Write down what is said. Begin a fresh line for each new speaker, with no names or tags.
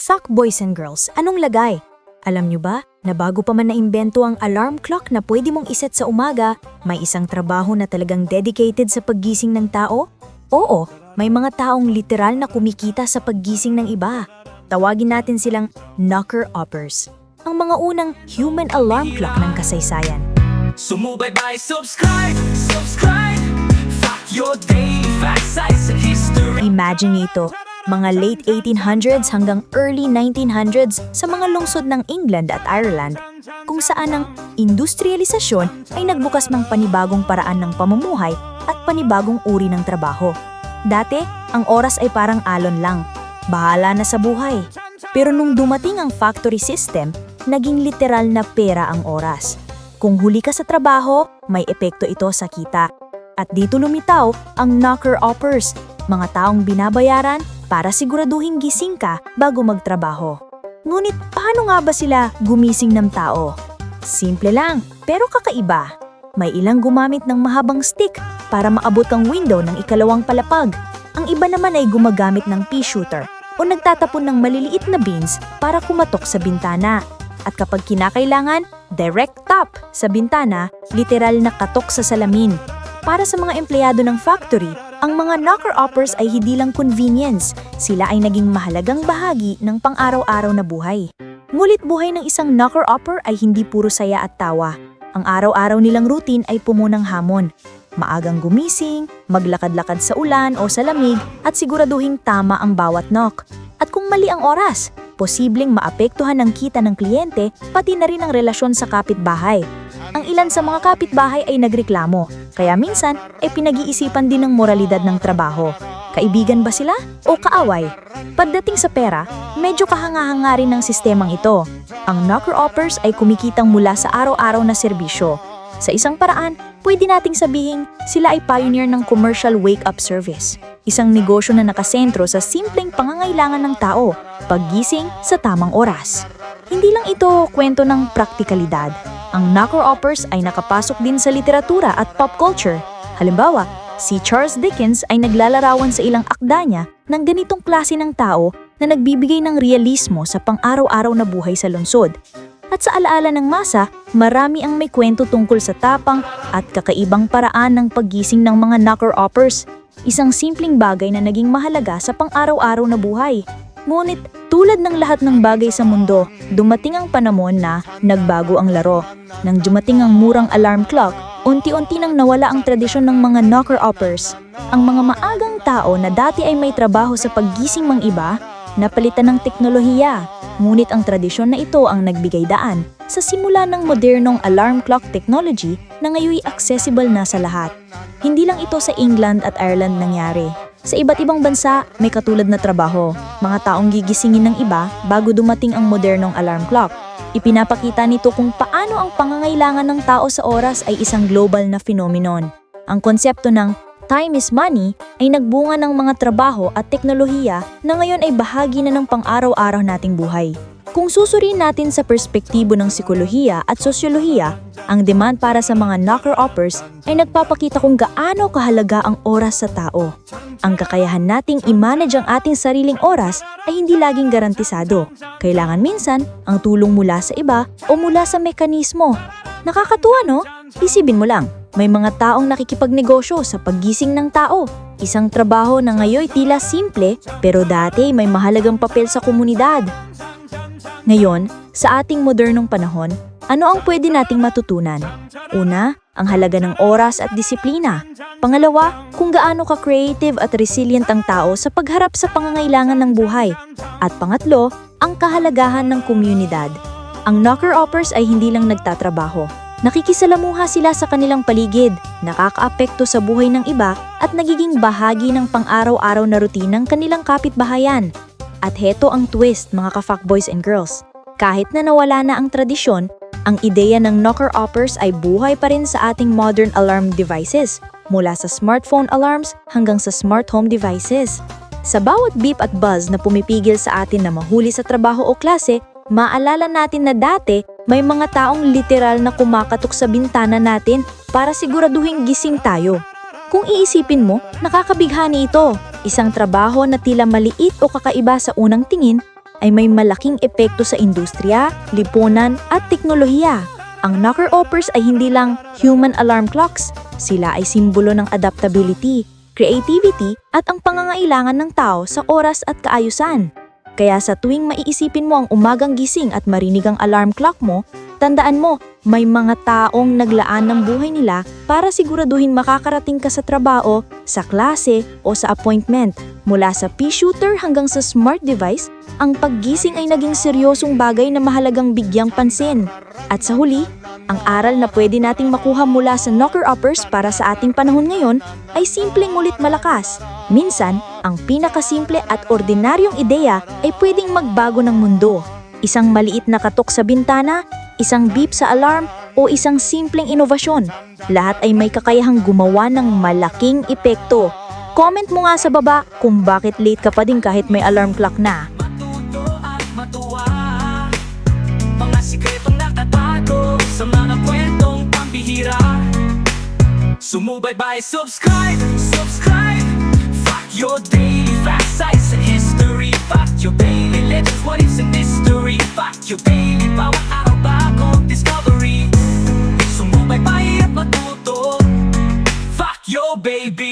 Fuck boys and girls, anong lagay? Alam nyo ba na bago pa man naimbento ang alarm clock na pwede mong iset sa umaga, may isang trabaho na talagang dedicated sa paggising ng tao? Oo, may mga taong literal na kumikita sa paggising ng iba. Tawagin natin silang knocker-uppers, ang mga unang human alarm clock ng kasaysayan.
Sumubaybay, subscribe, fuck your day, facts, size, and history.
Imagine ito, mga late 1800s hanggang early 1900s sa mga lungsod ng England at Ireland, kung saan ang industrialisasyon ay nagbukas ng panibagong paraan ng pamumuhay at panibagong uri ng trabaho. Dati, ang oras ay parang alon lang, bahala na sa buhay. Pero nung dumating ang factory system, naging literal na pera ang oras. Kung huli ka sa trabaho, may epekto ito sa kita. At dito lumitaw ang knocker-uppers, mga taong binabayaran para siguraduhin gising ka bago magtrabaho. Ngunit paano nga ba sila gumising ng tao? Simple lang, pero kakaiba. May ilang gumamit ng mahabang stick para maabot ang window ng ikalawang palapag. Ang iba naman ay gumagamit ng pea shooter o nagtatapon ng maliliit na beans para kumatok sa bintana. At kapag kinakailangan, direct tap sa bintana, literal na katok sa salamin. Para sa mga empleyado ng factory, ang mga knocker-uppers ay hindi lang convenience, sila ay naging mahalagang bahagi ng pang-araw-araw na buhay. Ngunit buhay ng isang knocker-upper ay hindi puro saya at tawa. Ang araw-araw nilang routine ay pumunang hamon. Maagang gumising, maglakad-lakad sa ulan o sa lamig at siguraduhin tama ang bawat knock. At kung mali ang oras, posibleng maapektuhan ang kita ng kliyente pati na rin ang relasyon sa kapitbahay. Ang ilan sa mga kapitbahay ay nagreklamo, kaya minsan ay pinag-iisipan din ng moralidad ng trabaho. Kaibigan ba sila o kaaway? Pagdating sa pera, medyo kahanga-hanga rin ng sistemang ito. Ang knocker-uppers ay kumikitang mula sa araw-araw na serbisyo. Sa isang paraan, pwede nating sabihin sila ay pioneer ng commercial wake-up service. Isang negosyo na nakasentro sa simpleng pangangailangan ng tao, paggising sa tamang oras. Hindi lang ito kwento ng praktikalidad. Ang knocker-uppers ay nakapasok din sa literatura at pop culture. Halimbawa, si Charles Dickens ay naglalarawan sa ilang akda niya ng ganitong klase ng tao na nagbibigay ng realismo sa pang-araw-araw na buhay sa lungsod. At sa alaala ng masa, marami ang may kwento tungkol sa tapang at kakaibang paraan ng paggising ng mga knocker-uppers. Isang simpleng bagay na naging mahalaga sa pang-araw-araw na buhay. Ngunit tulad ng lahat ng bagay sa mundo, dumating ang panahon na nagbago ang laro. Nang dumating ang murang alarm clock, unti-unti nang nawala ang tradisyon ng mga knocker-uppers. Ang mga maagang tao na dati ay may trabaho sa paggising ng iba, napalitan ng teknolohiya. Ngunit ang tradisyon na ito ang nagbigay daan sa simula ng modernong alarm clock technology na ngayon accessible na sa lahat. Hindi lang ito sa England at Ireland nangyari. Sa iba't ibang bansa, may katulad na trabaho, mga taong gigisingin ng iba bago dumating ang modernong alarm clock. Ipinapakita nito kung paano ang pangangailangan ng tao sa oras ay isang global na phenomenon. Ang konsepto ng time is money ay nagbunga ng mga trabaho at teknolohiya na ngayon ay bahagi na ng pang-araw-araw nating buhay. Kung susuriin natin sa perspektibo ng psikolohiya at sosyolohiya, ang demand para sa mga knocker-uppers ay nagpapakita kung gaano kahalaga ang oras sa tao. Ang kakayahan nating i-manage ang ating sariling oras ay hindi laging garantisado. Kailangan minsan ang tulong mula sa iba o mula sa mekanismo. Nakakatuwa, no? Isipin mo lang, may mga taong nakikipagnegosyo sa paggising ng tao. Isang trabaho na ngayon tila simple pero dati may mahalagang papel sa komunidad. Ngayon, sa ating modernong panahon, ano ang pwede nating matutunan? Una, ang halaga ng oras at disiplina. Pangalawa, kung gaano ka-creative at resilient ang tao sa pagharap sa pangangailangan ng buhay. At pangatlo, ang kahalagahan ng komunidad. Ang knocker-uppers ay hindi lang nagtatrabaho. Nakikisalamuha sila sa kanilang paligid, nakakaapekto sa buhay ng iba at nagiging bahagi ng pang-araw-araw na routine ng kanilang kapitbahayan. At heto ang twist, mga ka-fuckboys and girls. Kahit na nawala na ang tradisyon, ang ideya ng knocker-uppers ay buhay pa rin sa ating modern alarm devices, mula sa smartphone alarms hanggang sa smart home devices. Sa bawat beep at buzz na pumipigil sa atin na mahuli sa trabaho o klase, maalala natin na dati may mga taong literal na kumakatok sa bintana natin para siguraduhin gising tayo. Kung iisipin mo, nakakabighani ito. Isang trabaho na tila maliit o kakaiba sa unang tingin, ay may malaking epekto sa industriya, lipunan at teknolohiya. Ang knocker-uppers ay hindi lang human alarm clocks, sila ay simbolo ng adaptability, creativity at ang pangangailangan ng tao sa oras at kaayusan. Kaya sa tuwing maiisipin mo ang umagang gising at marinig ang alarm clock mo, tandaan mo, may mga taong naglaan ng buhay nila para siguraduhin makakarating ka sa trabaho, sa klase o sa appointment. Mula sa pea shooter hanggang sa smart device, ang paggising ay naging seryosong bagay na mahalagang bigyang pansin. At sa huli, ang aral na pwede nating makuha mula sa knocker-uppers para sa ating panahon ngayon ay simpleng ngunit malakas. Minsan, ang pinakasimple at ordinaryong ideya ay pwedeng magbago ng mundo. Isang maliit na katok sa bintana, isang beep sa alarm, o isang simpleng inovasyon. Lahat ay may kakayahang gumawa ng malaking epekto. Comment mo nga sa baba kung bakit late ka pa din kahit may alarm clock na.
Matuto at matuwa, mga sikretong nakatago sa mga kwentong pambihira. Sumubaybay, subscribe, subscribe. Fact your daily facts, size and history. Fact your daily legends, what is a mystery? Fact your daily, bawat araw bagong discovery. Sumubaybay at matuto. Fact your baby.